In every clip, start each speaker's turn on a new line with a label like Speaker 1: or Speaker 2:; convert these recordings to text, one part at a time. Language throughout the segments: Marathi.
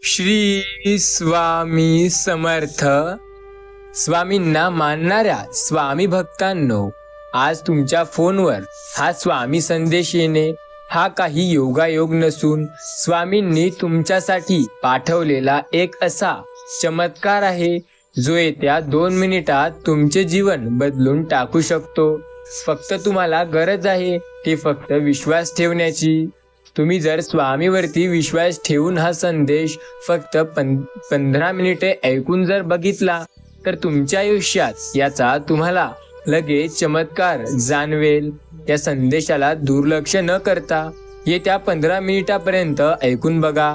Speaker 1: श्री स्वामी समर्थ. स्वामींना मानणाऱ्या स्वामी भक्तांनो, आज तुमच्या फोनवर हा स्वामी संदेश येणे हा काही योगायोग नसून स्वामींनी तुमच्यासाठी पाठवलेला एक असा चमत्कार आहे जो येत्या 2 मिनिटात तुमचे जीवन बदलून टाकू शकतो. फक्त तुम्हाला गरज आहे ती फक्त विश्वास ठेवण्याची. तुम्ही जर स्वामीवरती विश्वास ठेवून हा संदेश फक्त 15 मिनिटे ऐकून जर बघितला तर तुमच्या आयुष्यात याचा तुम्हाला लगेच चमत्कार जाणवेल. या संदेशाला दुर्लक्ष न करता येत्या 15 मिनिटापर्यंत ऐकून बघा.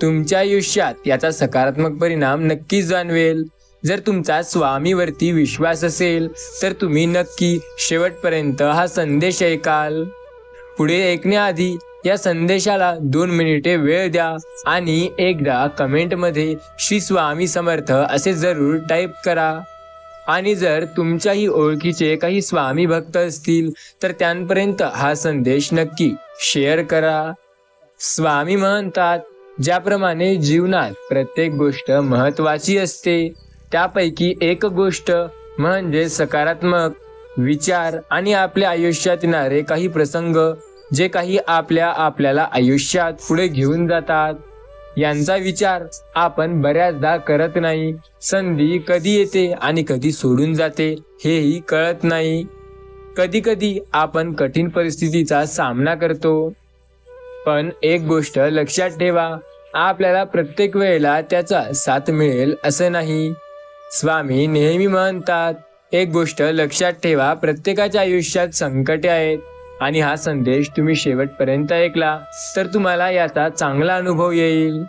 Speaker 1: तुमच्या आयुष्यात याचा सकारात्मक परिणाम नक्कीच जाणवेल. जर तुमचा स्वामीवरती विश्वास असेल तर तुम्ही नक्की शेवटपर्यंत हा संदेश ऐकाल. पुढे ऐकण्याआधी या संदेशाला 2 मिनिटे वेळ द्या आणि एकदा कमेंटमध्ये श्री स्वामी समर्थ असे जरूर टाईप करा. आणि जर तुमच्याही ओळखीचे काही स्वामी भक्त असतील तर त्यांपर्यंत हा संदेश नक्की शेअर करा. स्वामी म्हणतात, ज्याप्रमाणे जीवनात प्रत्येक गोष्ट महत्त्वाची असते त्यापैकी एक गोष्ट म्हणजे सकारात्मक विचार आणि आपल्या आयुष्यात येणारे काही प्रसंग जे काही आपल्याला आयुष्यात पुढे घेऊन जातात. यांचा विचार आपण बऱ्याचदा करत नाही. संधी कधी येते आणि कधी सोडून जाते हेही कळत नाही. कधी कधी आपण कठीण परिस्थितीचा सामना करतो, पण एक गोष्ट लक्षात ठेवा, आपल्याला प्रत्येक वेळेला त्याचा साथ मिळेल असं नाही. स्वामी नेहमी म्हणतात, एक गोष्ट लक्षात ठेवा, प्रत्येकाच्या आयुष्यात संकटे आहेत आणि हा संदेश तुम्ही शेवटपर्यंत ऐकला तर तुम्हाला याचा चांगला अनुभव येईल.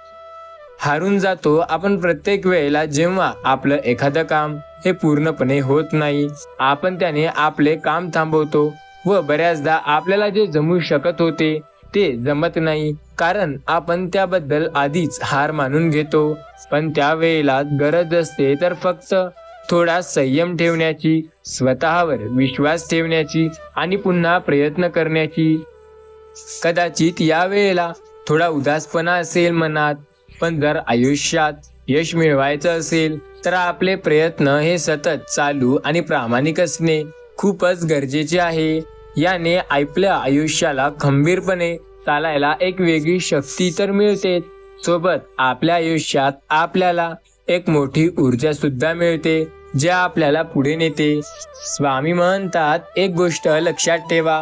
Speaker 1: हारून जातो आपण प्रत्येक वेळेला जेव्हा आपलं एखादं काम हे पूर्णपणे होत नाही. आपण त्याने आपले काम थांबवतो व बऱ्याचदा आपल्याला जे जमू शकत होते ते जमत नाही, कारण आपण त्याबद्दल आधीच हार मानून घेतो. पण त्यावेळेला गरज असते तर फक्त थोडा संयम ठेवण्याची, स्वतःवर विश्वास ठेवण्याची आणि पुन्हा प्रयत्न करण्याची. कदाचित या वेळेला थोडा उदासपणा असेल मनात, पण जर आयुष्यात यश मिळवायचं असेल तर आपले प्रयत्न हे सतत चालू आणि प्रामाणिक असणे खूपच गरजेचे आहे. याने आपल्या आयुष्याला खंबीरपणे चालायला एक वेगळी शक्ती तर मिळते, सोबत आपल्या आयुष्यात आपल्याला एक मोठी ऊर्जा सुद्धा मिळते जे आपल्याला पुढे नेते. स्वामी म्हणतात, एक गोष्ट लक्षात ठेवा,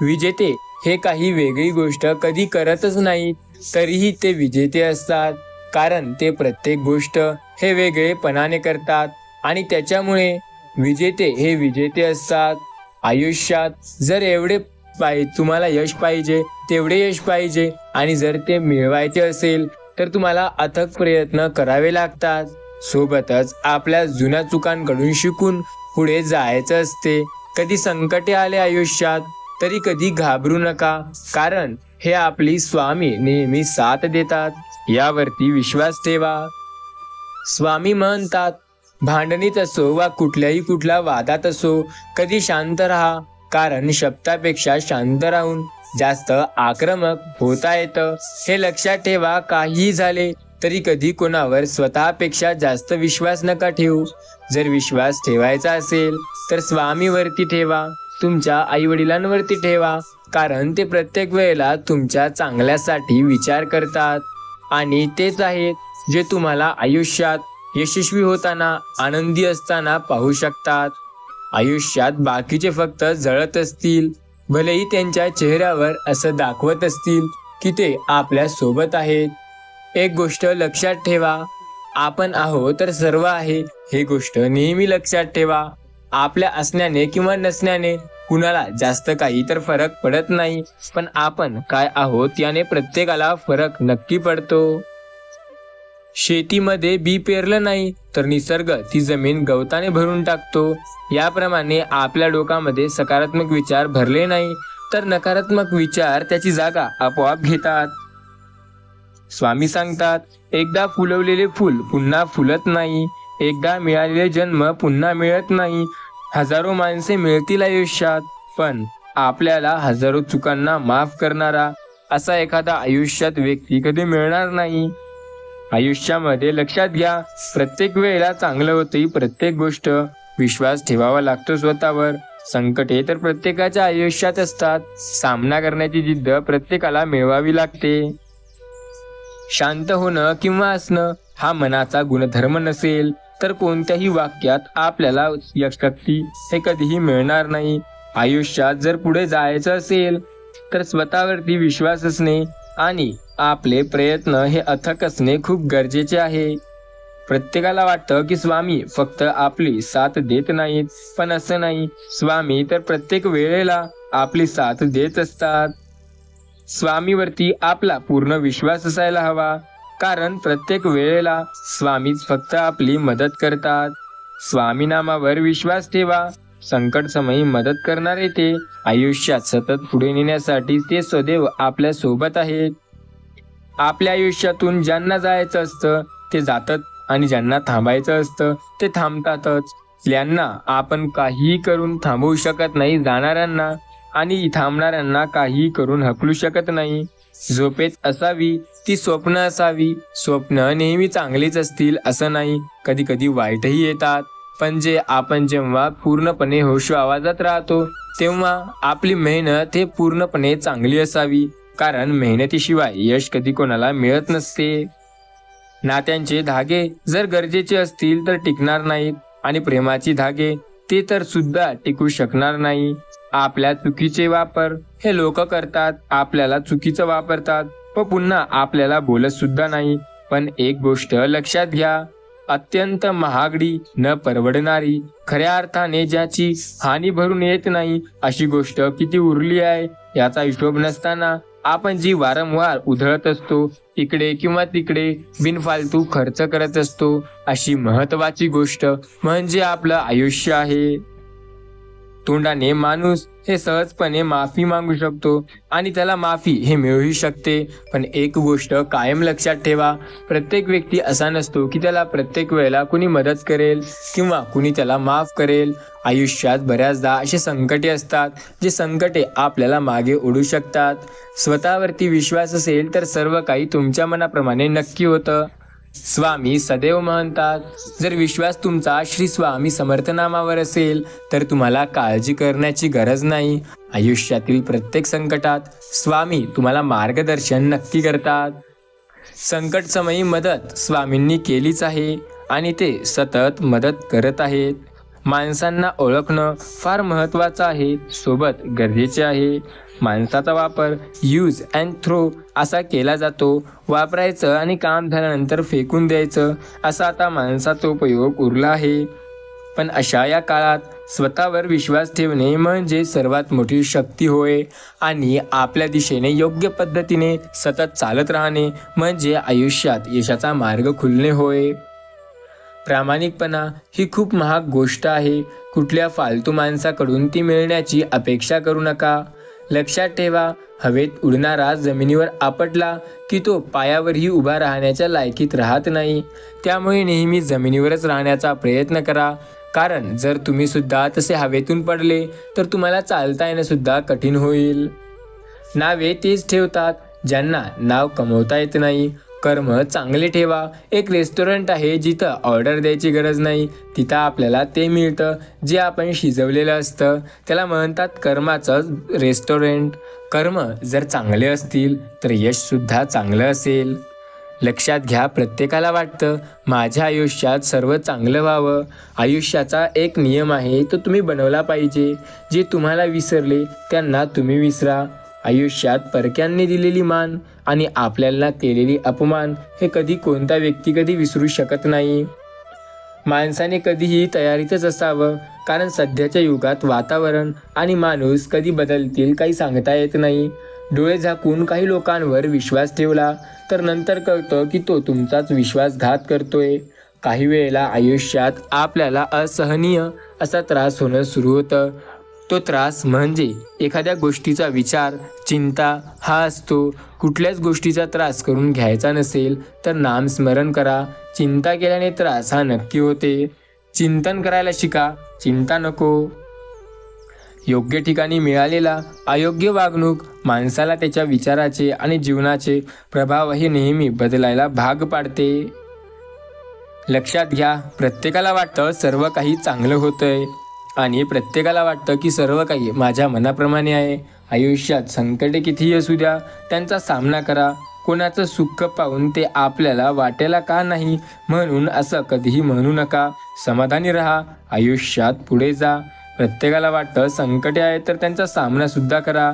Speaker 1: विजेते हे काही वेगळी गोष्ट कधी करतच नाहीत तरीही ते विजेते असतात, कारण ते प्रत्येक गोष्ट हे वेगळेपणाने करतात आणि त्याच्यामुळे विजेते हे विजेते असतात. आयुष्यात जर तुम्हाला यश पाहिजे तेवढे यश पाहिजे आणि जर ते मिळवायचे असेल तर तुम्हाला अथक प्रयत्न करावे लागतात. सोबतच आपल्या जुन्या चुकांकडून शिकून पुढे जायचं असते. कधी संकटे आले आयुष्यात तरी कधी घाबरू नका, कारण हे आपली स्वामी नेहमी साथ देतात. यावरती विश्वास ठेवा. स्वामी म्हणतात, भांडणीत असो वा कुठल्या वादात असो कधी शांत राहा, कारण शब्दापेक्षा शांत राहून जास्त आक्रमक होता येतं. हे लक्षात ठेवा. काहीही झाले तरी कधी कोणावर स्वतःपेक्षा जास्त विश्वास नका ठेवू. जर विश्वास ठेवायचा असेल तर स्वामीवरती ठेवा, तुमच्या आईवडिलांवरती ठेवा, कारण ते प्रत्येक वेळेला तुमच्या चांगल्यासाठी विचार करतात आणि तेच आहेत जे तुम्हाला आयुष्यात यशस्वी होताना, आनंदी असताना पाहू शकतात. आयुष्यात बाकीचे फक्त जळत असतील, भलेही त्यांच्या चेहऱ्यावर असं दाखवत असतील की ते आपल्या सोबत आहेत. एक गोष्ट लक्षात ठेवा, आपण आहोत तर सर्व आहे हे गोष्ट नेहमी लक्षात ठेवा. आपल्या असण्याने किंवा नसण्याने कुणाला जास्त काही तर फरक पडत नाही, पण आपण काय आहोत याने प्रत्येकाला फरक नक्की पडतो. शेतीमध्ये बी पेरलं नाही तर निसर्ग ती जमीन गवताने भरून टाकतो. याप्रमाणे आपल्या डोक्यामध्ये सकारात्मक विचार भरले नाही तर नकारात्मक विचार त्याची जागा आपोआप घेतात. स्वामी सांगतात, एकदा फुलवलेले फूल पुन्हा फुलत नाही, एकदा मिळालेले जन्म पुन्हा मिळत नाही. हजारो माणसे मिळतील आयुष्यात, पण आपल्याला हजारो चुकांना माफ करणारा असा एखादा आयुष्यात व्यक्ती कधी मिळणार नाही. आयुष्यामध्ये लक्षात घ्या, प्रत्येक वेळेला चांगलं होते प्रत्येक गोष्ट. विश्वास ठेवावा लागतो स्वतःवर. संकटे तर प्रत्येकाच्या आयुष्यात असतात. सामना करण्याची जिद्द प्रत्येकाला मिळवावी लागते. शांत होणं किंवा असणं हा मनाचा गुणधर्म नसेल तर कोणत्याही वाक्यात आपल्याला यशशक्ती हे कधीही मिळणार नाही. आयुष्यात जर पुढे जायचं असेल तर स्वतःवरती विश्वास असणे आणि आपले प्रयत्न हे अथक असणे खूप गरजेचे आहे. प्रत्येकाला वाटतं की स्वामी फक्त आपली साथ देत नाहीत, पण असं नाही. स्वामी तर प्रत्येक वेळेला आपली साथ देत असतात. स्वामीवरती आपला पूर्ण विश्वास असायला हवा, कारण प्रत्येक वेळेला स्वामीच फक्त आपली मदत करतात. स्वामी नामावर विश्वास ठेवा. संकट समयी मदत करणारे ते. आयुष्यात सतत पुढे नेण्यासाठी ते सदैव आपल्या सोबत आहेत. आपल्या आयुष्यातून ज्यांना जायचं असतं ते जातात आणि ज्यांना थांबायचं असतं ते थांबतातच. यांना आपण काहीही करून थांबवू शकत नाही जाणाऱ्यांना, आणि थांबणाऱ्यांना काहीही करून हकलू शकत नाही. झोपेत असावी ती स्वप्न असावी. स्वप्न नेहमी चांगलीच असतील असं नाही, कधी कधी वाईटही येतात. पण आपण जेव्हा पूर्णपणे होशो आवाजात राहतो तेव्हा आपली मेहनत हे पूर्णपणे चांगली असावी, कारण मेहनतीशिवाय यश कधी कोणाला मिळत नसते. नात्यांचे धागे जर गरजेचे असतील तर टिकणार नाहीत, आणि प्रेमाची धागे ते तर सुद्धा टिकू शकणार नाही. आपल्या चुकीचे वापर हे लोक करतात, आपल्याला चुकीचं वापरतात व पुन्हा आपल्याला बोलत सुद्धा नाही. पण एक गोष्ट लक्षात घ्या, अत्यंत महागडी न परवडणारी, खऱ्या अर्थाने ज्याची हानी भरून येत नाही अशी गोष्ट किती उरली आहे याचा हिशोब नसताना आपण जी वारंवार उधळत असतो, इकडे किंवा तिकडे बिनफालतू खर्च करत असतो, अशी महत्वाची गोष्ट म्हणजे आपलं आयुष्य आहे. तोंडाने माणूस हे सहजपणे माफी मागू शकतो आणि त्याला माफी हे मिळूही शकते. पण एक गोष्ट कायम लक्षात ठेवा, प्रत्येक व्यक्ती असा नसतो की त्याला प्रत्येक वेळेला कुणी मदत करेल किंवा कुणी त्याला माफ करेल. आयुष्यात बऱ्याचदा असे संकटे असतात जे संकटे आपल्याला मागे ओढू शकतात. स्वतःवरती विश्वास असेल तर सर्व काही तुमच्या मनाप्रमाणे नक्की होतं. स्वामी सदैव म्हणतात, जर विश्वास तुमचा श्री स्वामी समर्थ नामावर असेल तर तुम्हाला काळजी करण्याची गरज नाही. आयुष्यातील प्रत्येक संकटात स्वामी तुम्हाला मार्गदर्शन नक्की करतात. संकट समयी मदत स्वामींनी केलीच आहे आणि ते सतत मदत करत आहेत. माणसांना ओळखणं फार महत्त्वाचं आहे, सोबत गरजेचे आहे. माणसाचा वापर यूज अँड थ्रो असा केला जातो. वापरायचं आणि काम झाल्यानंतर फेकून द्यायचं असा आता माणसाचा उपयोग उरला आहे. पण अशा या काळात स्वतःवर विश्वास ठेवणे म्हणजे सर्वात मोठी शक्ती होय, आणि आपल्या दिशेने योग्य पद्धतीने सतत चालत राहणे म्हणजे आयुष्यात यशाचा मार्ग खुलणे होय. प्रामाणिकपणा ही खूप महाग गोष्ट आहे. कुठल्या फालतू माणसाकडून ती मिळण्याची अपेक्षा करू नका. लक्षात ठेवा, हवेत उडणारा जमिनीवर आपटला की तो पायावरही उभा राहण्याच्या लायकीत राहत नाही. त्यामुळे नेहमी जमिनीवरच राहण्याचा प्रयत्न करा, कारण जर तुम्ही सुद्धा तसे हवेतून पडले तर तुम्हाला चालता येणं सुद्धा कठीण होईल. नावे तेच ठेवतात ज्यांना नाव कमवता येत नाही. कर्म चांगले ठेवा. एक रेस्टॉरंट आहे जिथं ऑर्डर द्यायची गरज नाही, तिथं आपल्याला ते मिळतं जे आपण शिजवलेलं असतं. त्याला म्हणतात कर्माचं रेस्टॉरंट. कर्म जर चांगले असतील तर यशसुद्धा चांगलं असेल. लक्षात घ्या, प्रत्येकाला वाटतं माझ्या आयुष्यात सर्व चांगलं व्हावं. आयुष्याचा एक नियम आहे, तो तुम्ही बनवला पाहिजे. जे तुम्हाला विसरले त्यांना तुम्ही विसरा. आयुष्यात परक्यांनी दिलेली मान आणि आपल्याला केलेली अपमान हे कधी कोणता व्यक्ती कधी विसरू शकत नाही. माणसाने कधीही तयारीतच असावं, कारण सध्याच्या युगात वातावरण आणि माणूस कधी बदलतील काही सांगता येत नाही. डोळे झाकून काही लोकांवर विश्वास ठेवला तर नंतर कळतं की तो तुमचाच विश्वासघात करतोय. काही वेळेला आयुष्यात आपल्याला असहनीय असा त्रास होणं सुरू होतं. तो त्रास म्हणजे एखाद्या गोष्टीचा विचार, चिंता हा असतो. कुठल्याच गोष्टीचा त्रास करून घ्यायचा नसेल तर नामस्मरण करा. चिंता केल्याने त्रास हा नक्की होते. चिंतन करायला शिका, चिंता नको. योग्य ठिकाणी मिळालेला अयोग्य वागणूक माणसाला त्याच्या विचाराचे आणि जीवनाचे प्रभावही नेहमी बदलायला भाग पाडते. लक्षात घ्या, प्रत्येकाला वाटतं सर्व काही चांगलं होतंय आणि प्रत्येकाला वाटतं की सर्व काही माझ्या मनाप्रमाणे आहे. आयुष्यात संकटे कितीही असू द्या, त्यांचा सामना करा. कोणाचं सुख पाहून ते आपल्याला वाटेला का नाही म्हणून असं कधीही म्हणू नका. समाधानी राहा, आयुष्यात पुढे जा. प्रत्येकाला वाटतं संकटे आहेत तर त्यांचा सामना सुद्धा करा.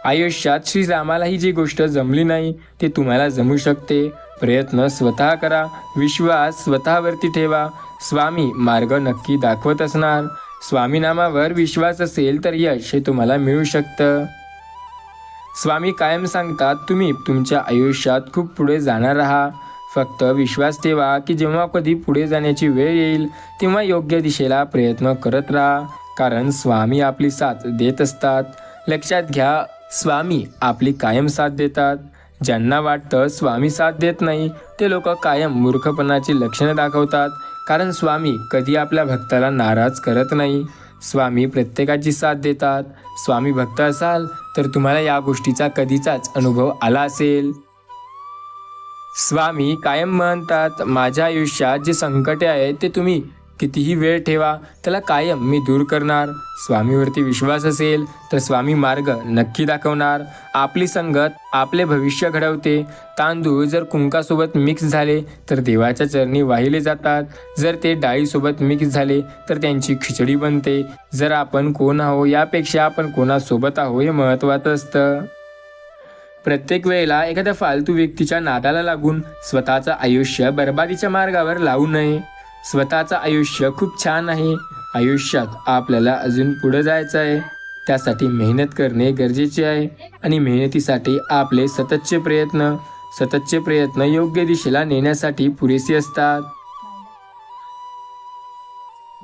Speaker 1: आयुष्यात श्रीरामालाही जी गोष्ट जमली नाही ते तुम्हाला जमू शकते. प्रयत्न स्वतः करा, विश्वास स्वतःवरती ठेवा. स्वामी मार्ग नक्की दाखवत असणार. स्वामी नामावर विश्वास असेल तर यश हे तुम्हाला मिळू शकतं. स्वामी कायम सांगतात, तुम्ही तुमच्या आयुष्यात खूप पुढे जाणार आहात. फक्त विश्वास ठेवा की जेव्हा कधी पुढे जाण्याची वेळ येईल तेव्हा योग्य दिशेला प्रयत्न करत राहा, कारण स्वामी आपली साथ देत असतात. लक्षात घ्या, स्वामी आपली कायम साथ देतात. ज्यांना वाटतं स्वामी साथ देत नाही ते लोक कायम मूर्खपणाची लक्षणं दाखवतात, कारण स्वामी कधी आपल्या भक्ताला नाराज करत नाही. स्वामी प्रत्येकाची साथ देतात. स्वामी भक्त असाल तर तुम्हाला या गोष्टीचा कधीचाच अनुभव आला असेल. स्वामी कायम म्हणतात, माझ्या आयुष्यात जे संकटे आहेत ते तुम्ही कितीही वेळ ठेवा, त्याला कायम मी दूर करणार. स्वामीवरती विश्वास असेल तर स्वामी मार्ग नक्की दाखवणार. आपली संगत आपले भविष्य घडवते. तांदूळ जर कुंकासोबत मिक्स झाले तर देवाच्या चरणी वाहिले जातात. जर ते डाळीसोबत मिक्स झाले तर त्यांची खिचडी बनते. जर आपण कोण आहो यापेक्षा आपण कोणासोबत आहो हे महत्त्वाचं असतं. प्रत्येक वेळेला एखाद्या फालतू व्यक्तीच्या नादाला लागून स्वतःचं आयुष्य बर्बादीच्या मार्गावर लावू नये. स्वतःचं आयुष्य खूप छान आहे. आयुष्यात आपल्याला अजून पुढे जायचं आहे. त्यासाठी मेहनत करणे गरजेचे आहे आणि मेहनतीसाठी आपले सततचे प्रयत्न योग्य दिशेला नेण्यासाठी पुरेसे असतात.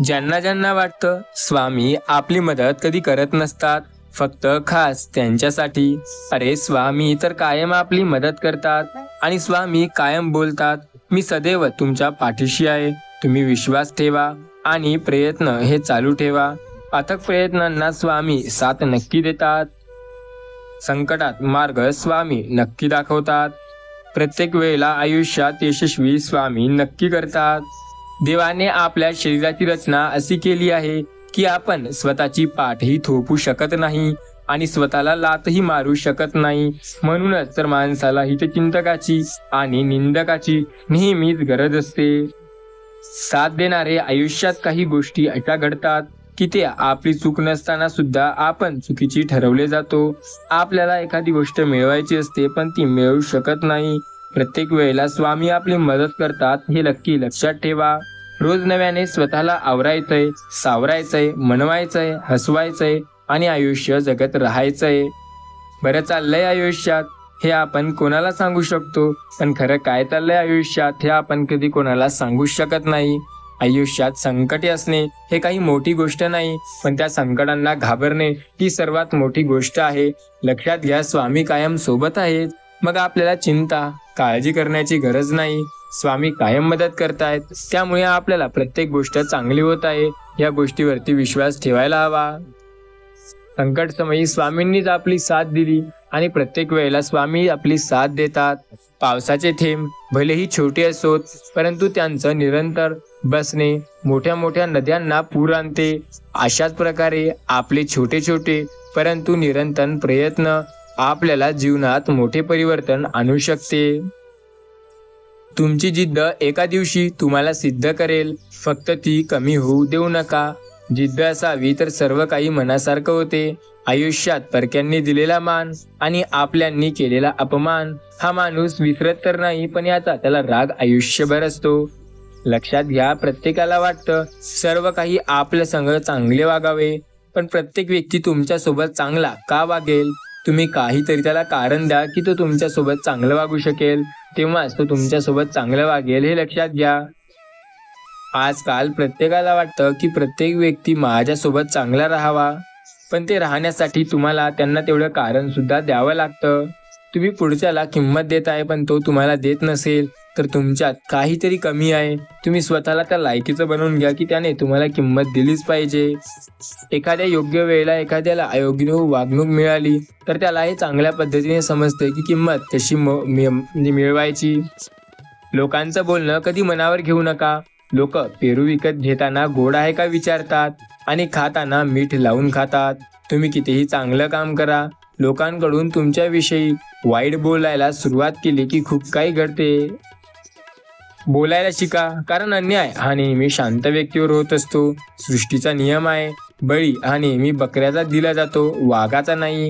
Speaker 1: ज्यांना ज्यांना वाटतं स्वामी आपली मदत कधी करत नसतात, फक्त खास त्यांच्यासाठी, अरे स्वामी तर कायम आपली मदत करतात आणि स्वामी कायम बोलतात, मी सदैव तुमच्या पाठीशी आहे. तुम्ही विश्वास ठेवा आणि प्रयत्न हे चालू ठेवा. अथक प्रयत्नांना स्वामी साथ नक्की देतात. संकटात मार्ग स्वामी नक्की दाखवतात. प्रत्येक वेळेला आयुष्यात यशस्वी स्वामी नक्की करतात. देवाने आपल्या शरीराची रचना अशी केली आहे की आपण स्वतःची पाठही थोपू शकत नाही आणि स्वतःला लातही मारू शकत नाही. म्हणूनच तर माणसाला हितचिंतकाची आणि निंदकाची नेहमीच गरज असते. साथ देणारे आयुष्यात काही गोष्टी अशा घडतात की ते आपली चूक नसताना सुद्धा आपण चुकीची ठरवले जातो. आपल्याला एखादी गोष्ट मिळवायची असते पण ती मिळवू शकत नाही. प्रत्येक वेळेला स्वामी आपली मदत करतात हे नक्की लक्षात ठेवा. रोज नव्याने स्वतःला आवरायचंय, सावरायचंय, मनवायचंय, हसवायचंय आणि आयुष्य जगत राहायचंय. बरं चाललंय आयुष्यात हे आपण कोणाला सांगू शकतो, पण खरं काय चाललंय आयुष्यात हे आपण कधी कोणाला सांगू शकत नाही. आयुष्यात संकटे असणे हे काही मोठी गोष्ट नाही, पण त्या संकटांना घाबरणे ही सर्वात मोठी गोष्ट आहे. लक्षात घ्या, स्वामी कायम सोबत आहेत. मग आपल्याला चिंता, काळजी करण्याची गरज नाही. स्वामी कायम मदत करतायत, त्यामुळे आपल्याला प्रत्येक गोष्ट चांगली होत आहे या गोष्टीवरती विश्वास ठेवायला हवा. संकट समयी स्वामींनीच आपली साथ दिली आणि प्रत्येक वेळेला स्वामी आपली साथ देतात. पावसाचे थेंब भलेही छोटे असोत, परंतु त्यांचं निरंतर बसणे मोठ्या मोठ्या नद्यांना पूर आणते. अशाच प्रकारे आपले छोटे छोटे परंतु निरंतर प्रयत्न आपल्याला जीवनात मोठे परिवर्तन आणू शकते. तुमची जिद्द एका दिवशी तुम्हाला सिद्ध करेल, फक्त ती कमी होऊ देऊ नका. जिद्द असावी तर सर्व काही मनासारखं होते. आयुष्यात परक्यांनी दिलेला मान आणि आपल्यांनी केलेला अपमान हा माणूस विसरत तर नाही, पण याचा त्याला राग आयुष्यभर असतो. लक्षात घ्या, प्रत्येकाला वाटतं सर्व काही आपल्या संग चांगले वागावे, पण प्रत्येक व्यक्ती तुमच्या सोबत चांगला का वागेल? तुम्ही काहीतरी त्याला कारण द्या की तो तुमच्या सोबत चांगलं वागू शकेल, तेव्हाच तो तुमच्या सोबत चांगलं वागेल हे लक्षात घ्या. आजकाल प्रत्येकाला वाटतं की प्रत्येक व्यक्ती माझ्यासोबत चांगला राहावा, पण ते राहण्यासाठी तुम्हाला त्यांना तेवढं कारण सुद्धा द्यावं लागतं. तुम्ही पुढच्याला किंमत देत आहे पण तो तुम्हाला देत नसेल तर तुमच्यात काहीतरी कमी आहे. तुम्ही स्वतःला त्या लायकीचं बनवून घ्या की त्याने तुम्हाला किंमत दिलीच पाहिजे. एखाद्या योग्य वेळेला एखाद्याला अयोग्य वागणूक मिळाली तर त्याला हे चांगल्या पद्धतीने समजते की किंमत कशी म्हणजे मिळवायची. लोकांचं बोलणं कधी मनावर घेऊ नका. लोक पेरू विकत घेताना गोड आहे का विचारतात आणि खाताना मीठ लावून खातात. तुम्ही कितीही चांगलं काम करा, लोकांकडून तुमच्याविषयी वाईट बोलायला सुरुवात केली की खूप काही घडते. बोलायला शिका, कारण अन्याय हा नेहमी शांत व्यक्तीवर होत असतो. सृष्टीचा नियम आहे, बळी हा नेहमी बकऱ्याचा दिला जातो, वाघाचा नाही.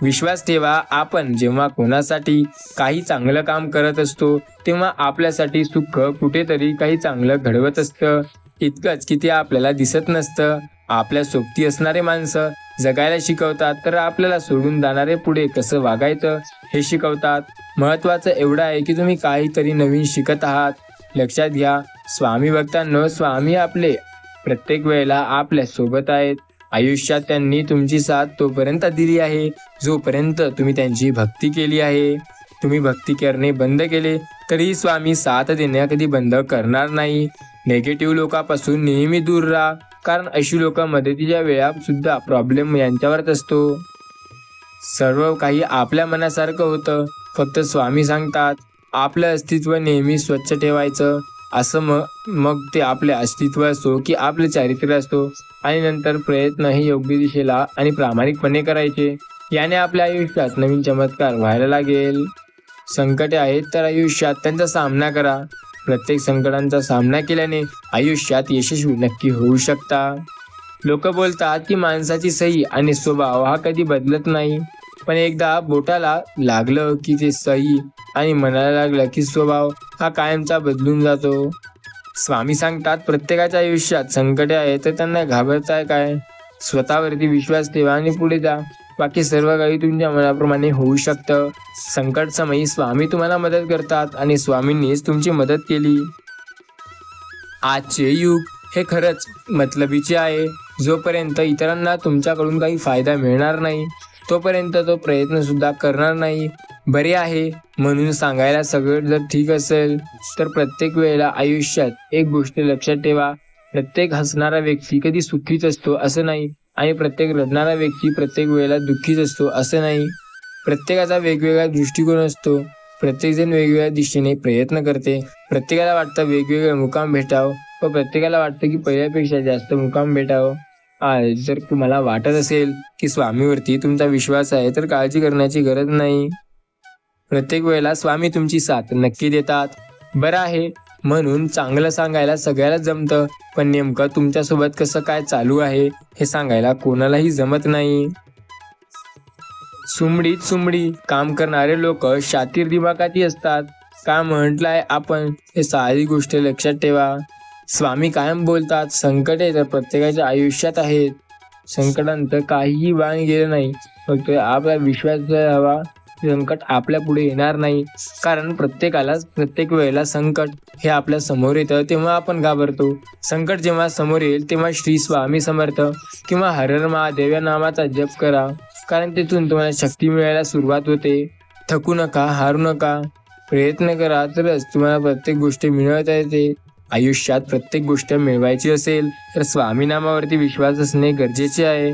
Speaker 1: विश्वास ठेवा, आपण जेव्हा कोणासाठी काही चांगलं काम करत असतो तेव्हा आपल्यासाठी सुख कुठेतरी काही चांगलं घडवत असतं. इतकंच की ते आपल्याला दिसत नसतं. आपल्या सोबती असणारे माणसं जगायला शिकवतात तर आपल्याला सोडून जाणारे पुढे कसं वागायचं हे शिकवतात. महत्त्वाचं एवढं आहे की तुम्ही काहीतरी नवीन शिकत आहात. लक्षात घ्या स्वामी भक्तांनो, स्वामी आपले प्रत्येक वेळेला आपल्या सोबत आहेत. आयुष्यात त्यांनी तुमची साथ तोपर्यंत दिली आहे जोपर्यंत तुम्ही त्यांची भक्ती केली आहे. तुम्ही भक्ती करणे बंद केले तरी स्वामी साथ देणे कधी बंद करणार नाही. नेगेटिव्ह लोकांपासून नेहमी दूर राहा, कारण अशी लोक मदतीच्या वेळा सुद्धा प्रॉब्लेम यांच्यावरच असतो. सर्व काही आपल्या मनासारखं होतं, फक्त स्वामी सांगतात आपलं अस्तित्व नेहमी स्वच्छ ठेवायचं. असं मग ते आपले अस्तित्व असो की आपले चारित्र्य असतो. आणि नंतर प्रयत्न हे योग्य दिशेला आणि प्रामाणिकपणे करायचे. याने आपल्या आयुष्यात नवीन चमत्कार व्हायला लागेल. संकटे आहेत तर आयुष्यात त्यांचा सामना करा. प्रत्येक संकटांचा सामना केल्याने आयुष्यात यशस्वी नक्की होऊ शकता. लोक बोलतात की माणसाची सही आणि स्वभाव हा कधी बदलत नाही, पण एकदा बोटाला लागलं की ते सही आणि मनाला लागलं की स्वभाव हा कायमचा बदलून जातो. स्वामी सांगतात प्रत्येकाच्या आयुष्यात संकटे आहेत तर त्यांना घाबरताय काय? स्वतःवरती विश्वास ठेवा आणि पुढे जा. बाकी सर्व काही तुमच्या मनाप्रमाणे होऊ शकतं. संकट समयी स्वामी तुम्हाला मदत करतात आणि स्वामींनीच तुमची मदत केली. आजचे युग हे खरंच मतलबीचे आहे. जोपर्यंत इतरांना तुमच्याकडून काही फायदा मिळणार नाही तोपर्यंत तो प्रयत्न सुद्धा करणार नाही. बरे आहे म्हणून सांगायला सगळं जर ठीक असेल तर प्रत्येक वेळेला आयुष्यात एक गोष्ट लक्षात ठेवा, प्रत्येक हसणारा व्यक्ती कधी सुखीच असतो असं नाही आणि प्रत्येक रडणारा व्यक्ती प्रत्येक वेळेला दुःखीच असतो असं नाही. प्रत्येकाचा वेगवेगळा दृष्टिकोन असतो. प्रत्येकजण वेगवेगळ्या दिशेने प्रयत्न करते. प्रत्येकाला वाटतं वेगवेगळं मुकाम भेटावं व प्रत्येकाला वाटतं की पहिल्यापेक्षा जास्त मुकाम भेटावं. जर तुम्हाला वाटत असेल की स्वामीवरती तुमचा विश्वास आहे तर काळजी करण्याची गरज नाही. प्रत्येक वेळेला स्वामी तुमची साथ नक्की देतात. बरं आहे म्हणून चांगलं सांगायला सगळ्याला जमतं, पण नेमकं तुमच्यासोबत कसं काय चालू आहे हे सांगायला कोणालाही जमत नाही. सुमडीत सुमडी काम करणारे लोक शातीर दिमागाची असतात. का म्हटलंय आपण, हे सारी गोष्ट लक्षात ठेवा. स्वामी कायम बोलतात संकटे तर प्रत्येकाच्या आयुष्यात आहेत. संकटांत काहीही वाण गेलं नाही, फक्त आपला विश्वास हवा. संकट आपल्या पुढे येणार नाही, कारण प्रत्येकालाच प्रत्येक वेळेला संकट हे आपल्या समोर येतं तेव्हा आपण घाबरतो. संकट जेव्हा समोर येईल तेव्हा श्री स्वामी समर्थ किंवा हर हर महादेव या नामाचा जप करा, कारण तिथून तुम्हाला शक्ती मिळायला सुरुवात होते. थकू नका, हारू नका, प्रयत्न करा तरच तुम्हाला प्रत्येक गोष्ट मिळवता येते. आयुष्यात प्रत्येक गोष्ट मिळवायची असेल तर स्वामी नामावरती विश्वास असणे गरजेचे आहे.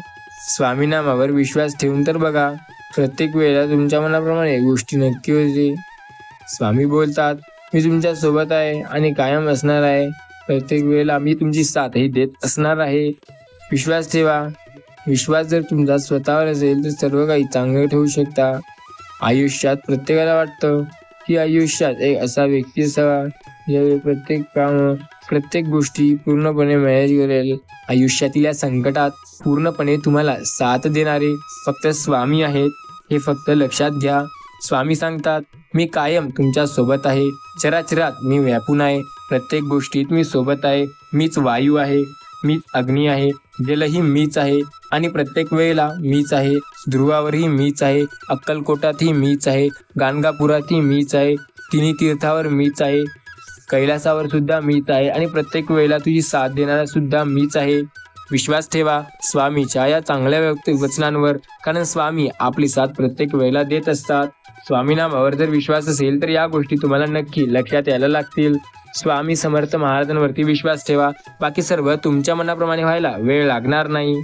Speaker 1: स्वामी नामावर विश्वास ठेवून तर बघा, प्रत्येक वेळेला तुमच्या मनाप्रमाणे गोष्टी नक्की होते. स्वामी बोलतात मी तुमच्या सोबत आहे आणि कायम असणार आहे. प्रत्येक वेळेला मी तुमची साथही देत असणार आहे. विश्वास ठेवा. विश्वास जर तुमचा स्वतःवर असेल तर सर्व काही चांगलं ठेवू शकता. आयुष्यात प्रत्येकाला वाटतं की आयुष्यात एक असा व्यक्ती असावा ज्यावेळी प्रत्येक काम प्रत्येक गोष्टी पूर्णपणे मॅनेज करेल. आयुष्यातील या संकटात पूर्णपणे तुम्हाला साथ देणारे फक्त स्वामी आहेत, हे फक्त लक्षात घ्या. स्वामी सांगतात मी कायम तुमच्या सोबत आहे. चराचरात मी व्यापून आहे. प्रत्येक गोष्टीत मी सोबत आहे. मीच वायू आहे, मीच अग्नी आहे, जलही मीच आहे आणि प्रत्येक वेळेला मीच आहे. ध्रुवावरही मीच आहे, अक्कलकोटातही मीच आहे, गाणगापुरातही मीच आहे, तिन्ही तीर्थावर मीच आहे, कैलासावर सुद्धा मीच आहे आणि प्रत्येक वेळेला तुझी साथ देणारा सुद्धा मीच आहे. विश्वास ठेवा स्वामीच्या या चांगल्या वचनांवर, कारण स्वामी आपली साथ प्रत्येक वेळेला देत असतात. स्वामी नामावर जर विश्वास असेल तर या गोष्टी तुम्हाला नक्की लक्षात यायला लागतील. स्वामी समर्थ महाराजांवरती विश्वास ठेवा, बाकी सर्व तुमच्या मनाप्रमाणे व्हायला वेळ लागणार नाही.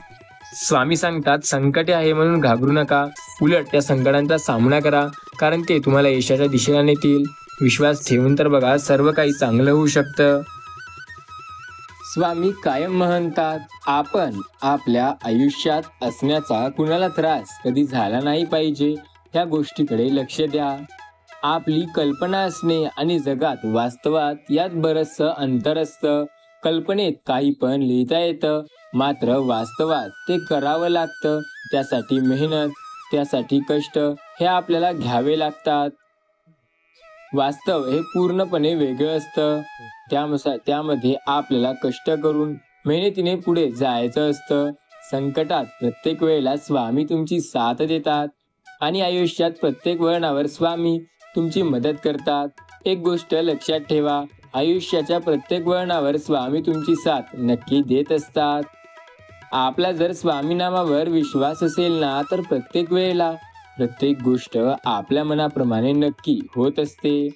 Speaker 1: स्वामी सांगतात, संकटे आहे म्हणून घाबरू नका, उलट त्या संकटांचा सामना करा, कारण ते तुम्हाला यशाच्या दिशेला नेतील. विश्वास ठेवून तर बघा, सर्व काही चांगलं होऊ शकतं. स्वामी कायम म्हणतात, आपण आपल्या आयुष्यात असण्याचा कुणाला त्रास कधी झाला नाही पाहिजे, ह्या गोष्टीकडे लक्ष द्या. आपली कल्पना असणे आणि जगात वास्तवात यात बरचसं अंतर असतं. कल्पनेत काही पण लिहिता येतं, मात्र वास्तवात ते करावं लागतं. त्यासाठी मेहनत, त्यासाठी कष्ट हे आपल्याला घ्यावे लागतात. वास्तव हे पूर्णपणे वेगळं असतं. त्यामध्ये आपल्याला कष्ट करून मेहनतीने पुढे जायचं असतं. संकटात प्रत्येक वेळेला स्वामी तुमची साथ देतात आणि आयुष्यात प्रत्येक वळणावर स्वामी तुमची मदत करतात. एक गोष्ट लक्षात ठेवा, आयुष्याच्या प्रत्येक वळणावर स्वामी तुमची साथ नक्की देत असतात. आपला जर स्वामी नामावर विश्वास असेल ना, तर प्रत्येक वेळेला प्रत्येक गोष्ट आपल्या मनाप्रमाणे नक्की होत असते.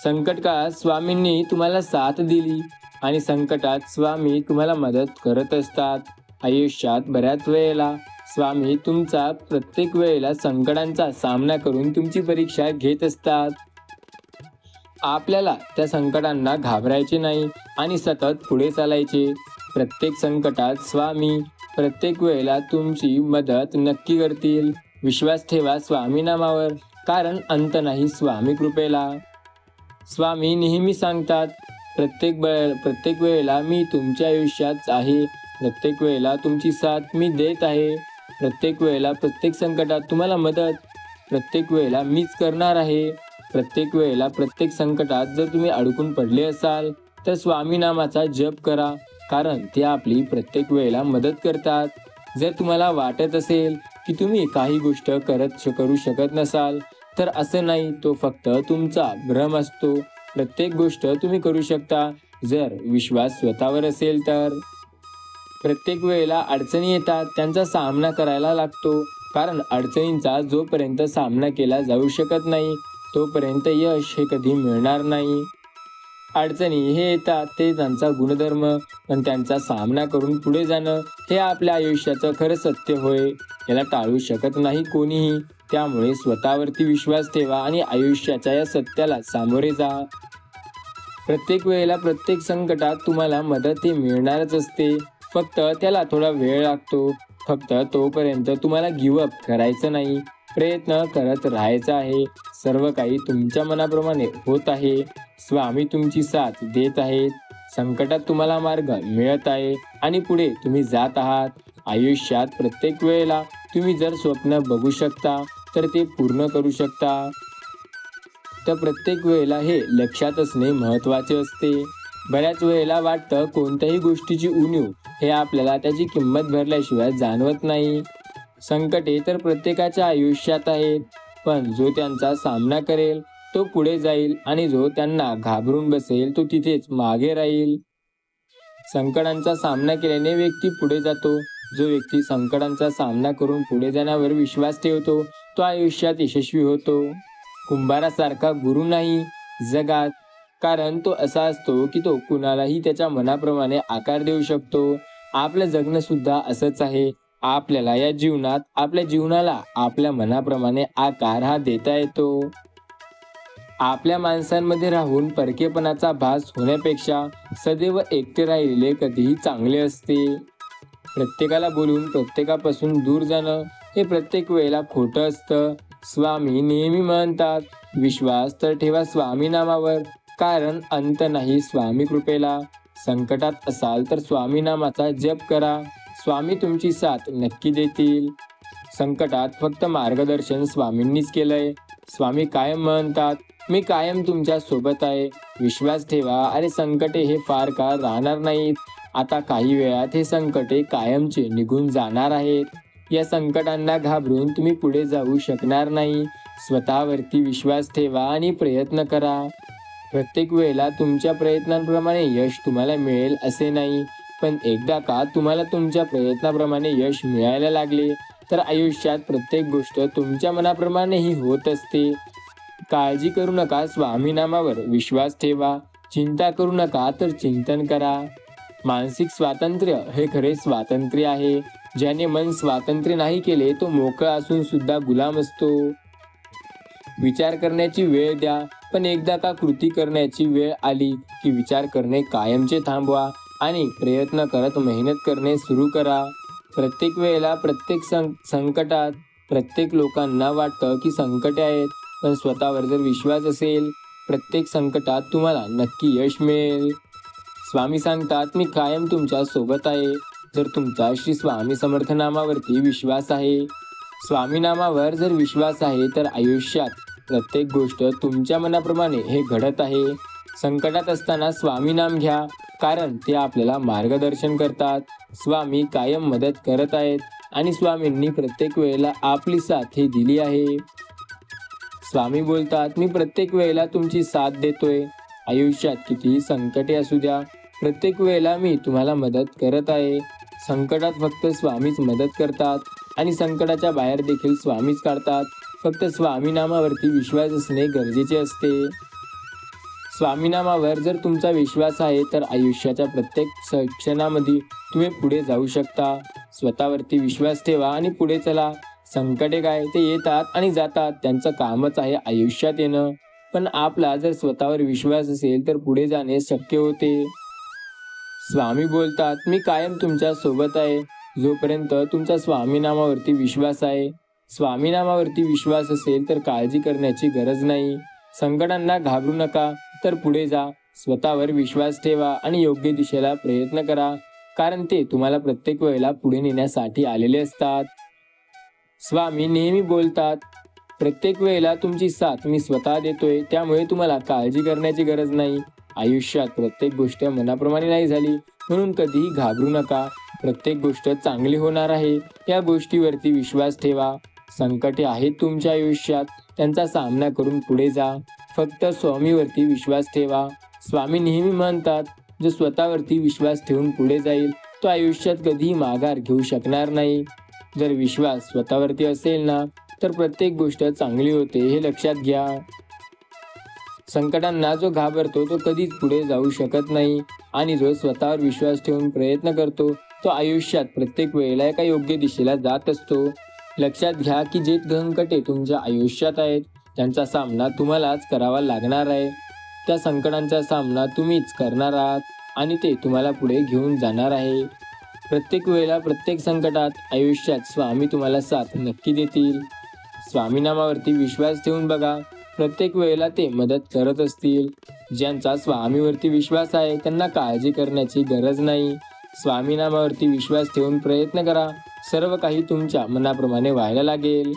Speaker 1: संकट काळात स्वामींनी तुम्हाला साथ दिली आणि संकटात स्वामी तुम्हाला मदत करत असतात. आयुष्यात बऱ्याच वेळेला स्वामी तुमचा प्रत्येक वेळेला संकटांचा सामना करून तुमची परीक्षा घेत असतात. आपल्याला त्या संकटांना घाबरायचे नाही आणि सतत पुढे चालायचे. प्रत्येक संकटात स्वामी प्रत्येक वेळेला तुमची मदत नक्की करतील. विश्वास ठेवा स्वामी नामावर, कारण अंत नाही स्वामी कृपेला. स्वामी नेहमी सांगतात, प्रत्येक वेळेला मी तुमच्या आयुष्यात आहे, प्रत्येक वेळेला तुमची साथ मी देत आहे, प्रत्येक वेळेला प्रत्येक संकटात तुम्हाला मदत प्रत्येक वेळेला मीच करणार आहे. प्रत्येक वेळेला प्रत्येक संकटात जर तुम्ही अडकून पडले असाल तर स्वामी नामाचा जप करा, कारण ते आपली प्रत्येक वेळेला मदत करतात. जर तुम्हाला वाटत असेल की तुम्ही काही गोष्ट करू शकत नसाल, तर असं नाही, तो फक्त तुमचा भ्रम असतो. प्रत्येक गोष्ट तुम्ही करू शकता, जर विश्वास स्वतःवर असेल तर. प्रत्येक वेळेला अडचणी येतात, त्यांचा सामना करायला लागतो, कारण अडचणींचा जोपर्यंत सामना केला जाऊ शकत नाही तोपर्यंत यश हे कधी मिळणार नाही. अडचणी हे येतात, ते त्यांचा गुणधर्म, पण त्यांचा सामना करून पुढे जाणं हे आपल्या आयुष्याचं खरं सत्य होय. याला टाळू शकत नाही कोणीही. त्यामुळे स्वतःवरती विश्वास ठेवा आणि आयुष्याच्या या सत्याला सामोरे जा. प्रत्येक वेळेला प्रत्येक संकटात तुम्हाला मदत ही मिळणारच असते, फक्त त्याला थोडा वेळ लागतो. फक्त तोपर्यंत तुम्हाला गिव्हअप करायचं नाही, प्रयत्न करत राहायचा आहे. सर्व काही तुमच्या मनाप्रमाणे होत आहे. स्वामी तुमची साथ देत आहेत. संकटात तुम्हाला मार्ग मिळत आहे आणि पुढे तुम्ही जात आहात. आयुष्यात प्रत्येक वेळेला तुम्ही जर स्वप्न बघू शकता तर ते पूर्ण करू शकता. तर प्रत्येक वेळेला हे लक्षात असणे महत्त्वाचे असते. बऱ्याच वेळेला वाटतं कोणत्याही गोष्टीची उणीव हे आपल्याला त्याची किंमत भरल्याशिवाय जाणवत नाही. संकटे तर प्रत्येकाच्या आयुष्यात आहेत, पण जो त्यांचा सामना करेल तो पुढे जाईल आणि जो त्यांना घाबरून बसेल तो तिथेच मागे राहील. संकटांचा सामना केल्याने व्यक्ती पुढे जातो. जो व्यक्ती संकटांचा सामना करून पुढे जाण्यावर विश्वास ठेवतो तो आयुष्यात यशस्वी होतो. कुंभारासारखा गुरु नाही जगात, कारण तो असा असतो की तो कुणालाही त्याच्या मनाप्रमाणे आकार देऊ शकतो. आपलं जगणं सुद्धा असंच आहे. आपल्याला या जीवनात आपल्या जीवनाला आपल्या मनाप्रमाणे आकार हा देता येतो. आपल्या माणसांमध्ये राहून परकेपणाचा भास होण्यापेक्षा सदैव एकटे राहिलेले कधीही चांगले असते. प्रत्येकाला बोलून प्रत्येकापासून दूर जाणं हे प्रत्येक वेळेला खोटं असतं. स्वामी नेहमी म्हणतात, विश्वास तर ठेवा स्वामी नामावर, कारण अंत नाही स्वामी कृपेला. संकटात असाल तर स्वामी नामाचा जप करा, स्वामी तुमची साथ नक्की देतील. संकटात फक्त मार्गदर्शन स्वामींनीच केलंय. स्वामी कायम म्हणतात, मी कायम तुमच्या सोबत आहे, विश्वास ठेवा. अरे संकटे हे फार काळ राहणार नाहीत. आता काही वेळात हे संकटे कायमचे निघून जाणार आहेत. या संकटांना घाबरून तुम्ही पुढे जाऊ शकणार नाही. स्वतःवरती विश्वास ठेवा आणि प्रयत्न करा. प्रत्येक वेळेला तुमच्या प्रयत्नांप्रमाणे यश तुम्हाला मिळेल असे नाही, पण एकदा का तुम्हाला तुमच्या प्रयत्नाप्रमाणे यश मिळायला लागले तर आयुष्यात प्रत्येक गोष्ट तुमच्या मनाप्रमाणेही होत असते. काळजी करू नका, स्वामी नामावर विश्वास ठेवा. चिंता करू नका, तर चिंतन करा. मानसिक स्वातंत्र्य हे खरे स्वातंत्र्य आहे. ज्याने मन स्वातंत्र्य नाही केले तो मोकळा असून सुद्धा गुलाम असतो. विचार करण्याची वेळ द्या, पण एकदा का कृती करण्याची वेळ आली की विचार करणे कायमचे थांबवा आणि प्रयत्न करत मेहनत करणे सुरू करा. प्रत्येक वेळेला प्रत्येक संकटात प्रत्येक लोकांना वाटतं की संकटे आहेत, पण स्वतःवर जर विश्वास असेल प्रत्येक संकटात तुम्हाला नक्की यश मिळेल. स्वामी सांगतात, मी कायम तुमच्या सोबत आहे. जर तुमचा श्री स्वामी समर्थ नामावरती विश्वास आहे, स्वामी नामावर जर विश्वास आहे, तर आयुष्यात प्रत्येक गोष्ट तुमच्या मनाप्रमाणे हे घडत आहे. संकटात असताना स्वामी नाम घ्या, कारण ते आपल्याला मार्गदर्शन करतात. स्वामी कायम मदत करत आहेत आणि स्वामींनी प्रत्येक वेळेला आपली साथ ही दिली आहे. स्वामी बोलतात, मी प्रत्येक वेळेला तुमची साथ देतोय. आयुष्यात कितीही संकटे असू द्या, प्रत्येक वेळेला मी तुम्हाला मदत करत आहे. संकटात फक्त स्वामीच मदत करतात आणि संकटाच्या बाहेर देखील स्वामीच काढतात. फक्त स्वामी नामावरती विश्वास असणे गरजेचे असते. स्वामी नामावर जर तुमचा विश्वास आहे, तर आयुष्याच्या प्रत्येक क्षणामध्ये तुम्ही पुढे जाऊ शकता. स्वतःवरती विश्वास ठेवा आणि पुढे चला. संकटे काय, ते येतात आणि जातात, त्यांचं कामच आहे आयुष्यात येणं. पण आपला जर स्वतःवर विश्वास असेल तर पुढे जाणे शक्य होते. स्वामी बोलतात, मी कायम तुमच्या सोबत आहे. जोपर्यंत तुमचा स्वामी नामावरती विश्वास आहे, स्वामी नामावरती विश्वास असेल तर काळजी करण्याची गरज नाही. संकटांना घाबरू नका, तर पुढे जा. स्वतःवर विश्वास ठेवा आणि योग्य दिशेला प्रयत्न करा, कारण ते तुम्हाला प्रत्येक वेळेला पुढे नेण्यासाठी आलेले असतात. स्वामी नेहमी बोलतात, प्रत्येक वेळेला तुमची साथ मी स्वतः देतोय, त्यामुळे तुम्हाला काळजी करण्याची गरज नाही. आयुष्यात प्रत्येक गोष्ट मनाप्रमाणे नाही झाली म्हणून कधीही घाबरू नका. प्रत्येक गोष्ट चांगली होणार आहे, या गोष्टीवरती विश्वास ठेवा. संकटे आहेत तुमच्या आयुष्यात, त्यांचा सामना करून पुढे जा. फक्त स्वामीवरती विश्वास ठेवा. स्वामी नेहमी म्हणतात, जो स्वतःवरती विश्वास ठेवून पुढे जाईल तो आयुष्यात कधीही माघार घेऊ शकणार नाही. जर विश्वास स्वतःवरती असेल ना, तर प्रत्येक गोष्ट चांगली होते, हे लक्षात घ्या. संकटांना जो घाबरतो तो कधीच पुढे जाऊ शकत नाही आणि जो स्वतःवर विश्वास ठेवून प्रयत्न करतो तो आयुष्यात प्रत्येक वेळेला एका योग्य दिशेला जात असतो. लक्षात घ्या की जे संकटे तुमच्या आयुष्यात आहेत त्यांचा सामना तुम्हालाच करावा लागणार आहे. त्या संकटांचा सामना तुम्हीच करणार आहात आणि ते तुम्हाला पुढे घेऊन जाणार आहे. प्रत्येक वेळेला प्रत्येक संकटात आयुष्यात स्वामी तुम्हाला साथ नक्की देतील. स्वामी नामावरती विश्वास ठेवून बघा, प्रत्येक वेळेला ते मदत करत असतील. ज्यांचा स्वामीवरती विश्वास आहे त्यांना काळजी करण्याची गरज नाही. स्वामी नामावरती विश्वास ठेवून प्रयत्न करा, सर्व काही तुमच्या मनाप्रमाणे व्हायला लागेल.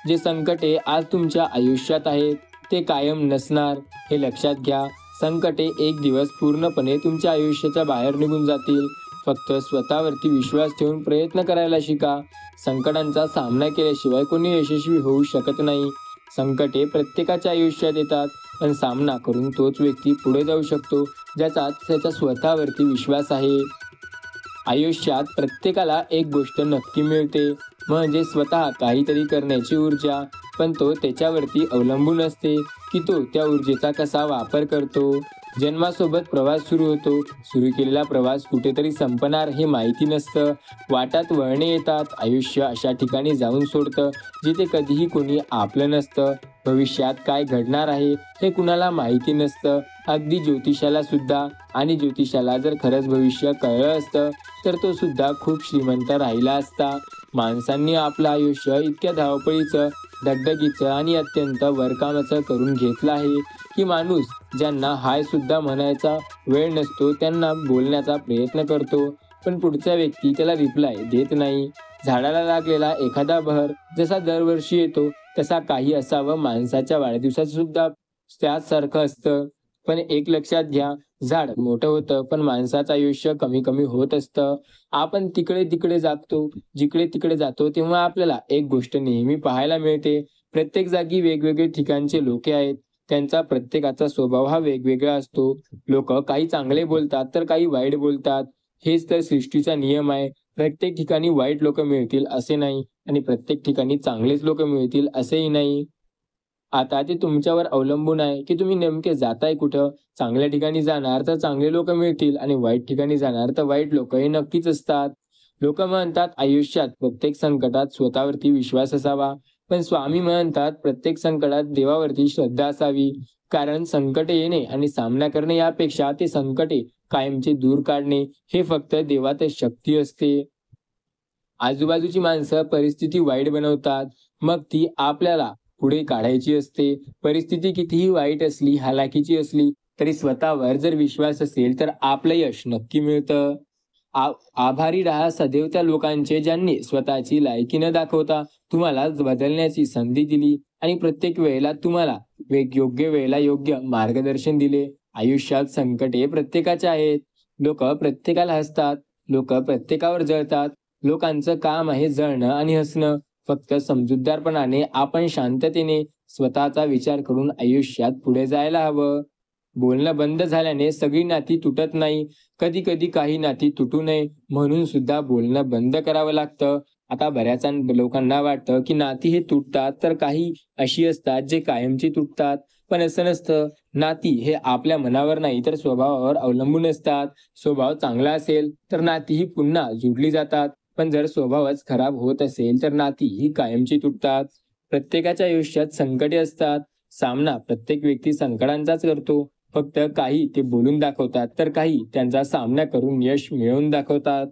Speaker 1: जे संकटे आज तुमच्या आयुष्यात आहेत ते कायम नसणार, हे लक्षात घ्या. संकटे एक दिवस पूर्णपणे तुमच्या आयुष्याच्या बाहेर निघून जातील. फक्त स्वतःवरती विश्वास ठेवून प्रयत्न करायला शिका. संकटांचा सामना केल्याशिवाय कोणी यशस्वी होऊ शकत नाही. संकटे प्रत्येकाच्या आयुष्यात येतात, पण सामना करून तोच व्यक्ती पुढे जाऊ शकतो ज्याचा त्याच्या स्वतःवरती विश्वास आहे. आयुष्यात प्रत्येकाला एक गोष्ट नक्की मिळते, म्हणजे स्वतः काहीतरी करण्याची ऊर्जा. पण तो त्याच्यावरती अवलंबून असते की तो त्या ऊर्जेचा कसा वापर करतो. जन्मासोबत प्रवास सुरू होतो, सुरू केलेला प्रवास कुठेतरी संपणार हे माहिती नसतं. वाटात वळणे येतात, आयुष्य अशा ठिकाणी जाऊन सोडतं जिथे कधीही कोणी आपलं नसतं. भविष्यात काय घडणार आहे हे कुणाला माहिती नसतं, अगदी ज्योतिषाला सुद्धा. आणि ज्योतिषाला जर खरंच भविष्य कळलं असतं तर तो सुद्धा खूप श्रीमंत राहिला असता. माणसांनी आपलं आयुष्य इतक्या धावपळीचं, दगदगीचं आणि अत्यंत वरकामाचं करून घेतलं आहे की माणूस ज्यांना हाय सुद्धा म्हणायचा वेळ नसतो त्यांना बोलण्याचा प्रयत्न करतो, पण पुढचा व्यक्ती त्याला रिप्लाय देत नाही. झाडाला लागलेला एखादा बहर जसा दरवर्षी येतो तसा काही असावं माणसाच्या वाढदिवसाचं सुद्धा त्याचसारखं असतं. पण एक लक्षात घ्या, झाड मोठं होतं पण माणसाचं आयुष्य कमी कमी होत असतं. आपण तिकडे तिकडे जातो, जिकडे तिकडे जातो तेव्हा आपल्याला एक गोष्ट नेहमी पाहायला मिळते. प्रत्येक जागी वेगवेगळे ठिकाणचे लोक आहेत, त्यांचा प्रत्येकाचा स्वभाव हा वेगवेगळा असतो. लोक काही चांगले बोलतात तर काही वाईट बोलतात. हेच तर सृष्टीचा नियम आहे. प्रत्येक ठिकाणी वाईट लोक मिळतील असे नाही आणि प्रत्येक ठिकाणी चांगलेच लोक मिळतील असेही नाही. आता ते तुमच्यावर अवलंबून आहे की तुम्ही नेमके जाताय कुठं. चांगल्या ठिकाणी जाणार तर चांगले लोक मिळतील आणि वाईट ठिकाणी जाणार तर वाईट लोक हे नक्कीच असतात. लोक म्हणतात आयुष्यात प्रत्येक संकटात स्वतःवरती विश्वास असावा, पण स्वामी म्हणतात प्रत्येक संकटात देवावरती श्रद्धा असावी. कारण संकटे येणे आणि सामना करणे यापेक्षा ते संकटे कायमचे दूर काढणे हे फक्त देवात शक्ती असते. आजूबाजूची माणसं परिस्थिती वाईट बनवतात, मग ती आपल्याला पुढे काढायची असते. परिस्थिती कितीही वाईट असली, हालाकीची असली, तरी स्वतःवर जर विश्वास असेल तर आपलं यश नक्की मिळतं. आभारी राहा सदैव त्या लोकांचे ज्यांनी स्वतःची लायकी न दाखवता तुम्हाला बदलण्याची संधी दिली आणि प्रत्येक वेळेला तुम्हाला योग्य वेळेला योग्य मार्गदर्शन दिले. आयुष्यात संकटे प्रत्येकाचे आहेत. लोक प्रत्येकाला हसतात, लोक प्रत्येकावर जळतात. लोकांचं काम आहे जळणं आणि हसणं. फक्त समजूतदारपणाने आपण शांततेने स्वतःचा विचार करून आयुष्यात पुढे जायला हवं. बोलणं बंद झाल्याने सगळी नाती तुटत नाही. कधी कधी काही नाती तुटू नये म्हणून सुद्धा बोलणं बंद करावं लागतं. आता बऱ्याच लोकांना वाटतं की नाती हे तुटतात, तर काही अशी असतात जे कायमची तुटतात. पण असं नसतं. नाती हे आपल्या मनावर नाही तर स्वभावावर अवलंबून असतात. स्वभाव चांगला असेल तर नाती ही पुन्हा जोडली जातात, पण जर स्वभावच खराब होत असेल तर नाती ही कायमची तुटतात. प्रत्येकाच्या आयुष्यात संकटे असतात. सामना प्रत्येक व्यक्ती संकटांचाच करतो. फक्त काही ते बोलून दाखवतात तर काही त्यांचा सामना करून यश मिळवून दाखवतात.